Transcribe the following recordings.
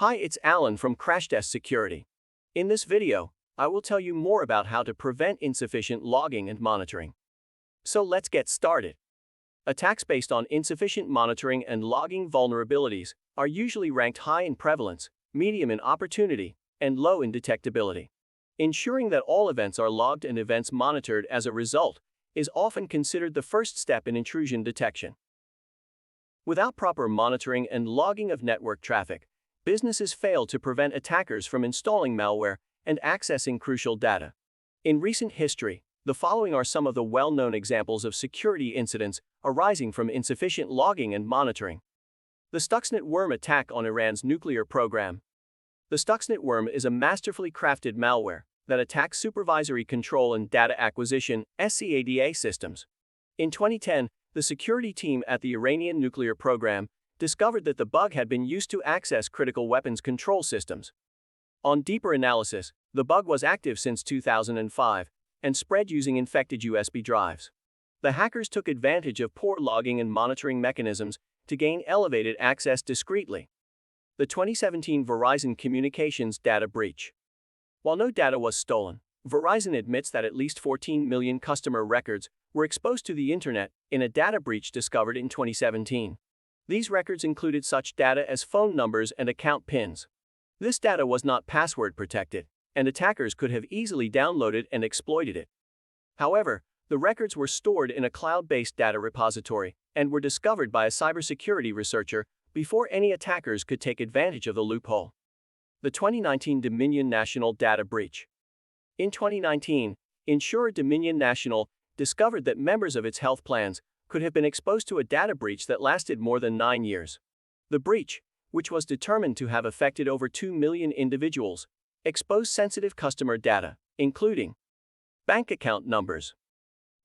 Hi, it's Alan from Crashtest Security. In this video, I will tell you more about how to prevent insufficient logging and monitoring. So let's get started. Attacks based on insufficient monitoring and logging vulnerabilities are usually ranked high in prevalence, medium in opportunity, and low in detectability. Ensuring that all events are logged and events monitored as a result is often considered the first step in intrusion detection. Without proper monitoring and logging of network traffic, businesses fail to prevent attackers from installing malware and accessing crucial data. In recent history, the following are some of the well-known examples of security incidents arising from insufficient logging and monitoring. The Stuxnet worm attack on Iran's nuclear program. The Stuxnet worm is a masterfully crafted malware that attacks supervisory control and data acquisition (SCADA) systems. In 2010, the security team at the Iranian nuclear program discovered that the bug had been used to access critical weapons control systems. On deeper analysis, the bug was active since 2005 and spread using infected USB drives. The hackers took advantage of poor logging and monitoring mechanisms to gain elevated access discreetly. The 2017 Verizon Communications data breach. While no data was stolen, Verizon admits that at least 14 million customer records were exposed to the internet in a data breach discovered in 2017. These records included such data as phone numbers and account PINs. This data was not password protected, and attackers could have easily downloaded and exploited it. However, the records were stored in a cloud-based data repository and were discovered by a cybersecurity researcher before any attackers could take advantage of the loophole. The 2019 Dominion National data breach. In 2019, insurer Dominion National discovered that members of its health plans could have been exposed to a data breach that lasted more than 9 years. The breach, which was determined to have affected over 2 million individuals, exposed sensitive customer data, including bank account numbers,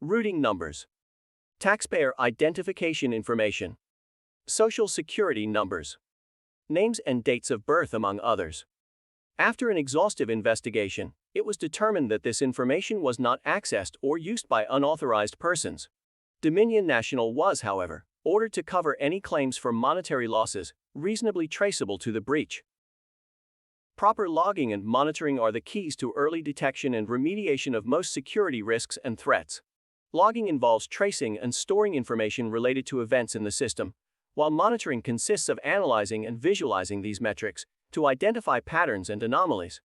routing numbers, taxpayer identification information, social security numbers, names and dates of birth, among others. After an exhaustive investigation, it was determined that this information was not accessed or used by unauthorized persons. Dominion National was, however, ordered to cover any claims for monetary losses reasonably traceable to the breach. Proper logging and monitoring are the keys to early detection and remediation of most security risks and threats. Logging involves tracing and storing information related to events in the system, while monitoring consists of analyzing and visualizing these metrics to identify patterns and anomalies.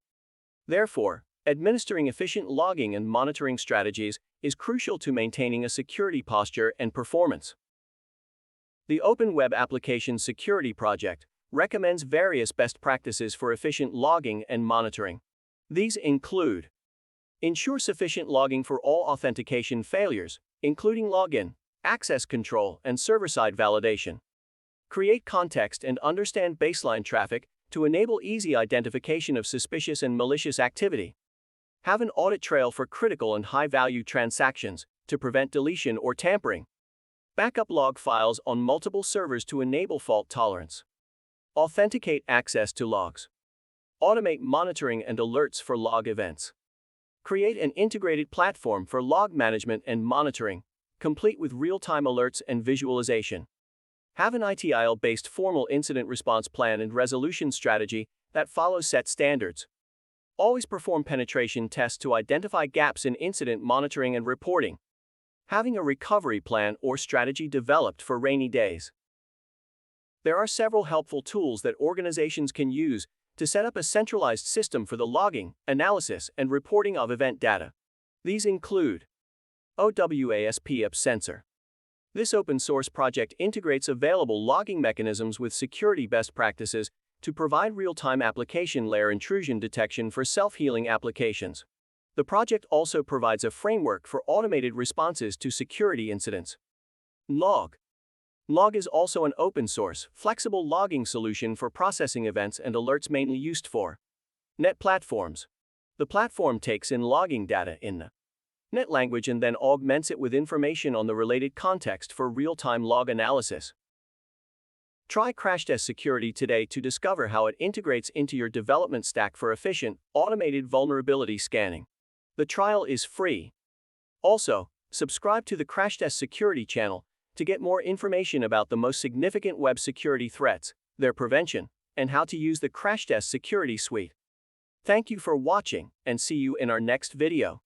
Therefore, administering efficient logging and monitoring strategies is crucial to maintaining a security posture and performance. The Open Web Application Security Project recommends various best practices for efficient logging and monitoring. These include: ensure sufficient logging for all authentication failures, including login, access control, and server-side validation. Create context and understand baseline traffic to enable easy identification of suspicious and malicious activity. Have an audit trail for critical and high-value transactions to prevent deletion or tampering. Backup log files on multiple servers to enable fault tolerance. Authenticate access to logs. Automate monitoring and alerts for log events. Create an integrated platform for log management and monitoring, complete with real-time alerts and visualization. Have an ITIL-based formal incident response plan and resolution strategy that follows set standards. Always perform penetration tests to identify gaps in incident monitoring and reporting. Having a recovery plan or strategy developed for rainy days. There are several helpful tools that organizations can use to set up a centralized system for the logging, analysis, and reporting of event data. These include OWASP App Sensor. This open-source project integrates available logging mechanisms with security best practices to provide real-time application layer intrusion detection for self-healing applications. The project also provides a framework for automated responses to security incidents. Log. Log is also an open-source, flexible logging solution for processing events and alerts mainly used for net platforms. The platform takes in logging data in the net language and then augments it with information on the related context for real-time log analysis. Try Crashtest Security today to discover how it integrates into your development stack for efficient, automated vulnerability scanning. The trial is free. Also, subscribe to the Crashtest Security Channel to get more information about the most significant web security threats, their prevention, and how to use the Crashtest Security Suite. Thank you for watching, and see you in our next video.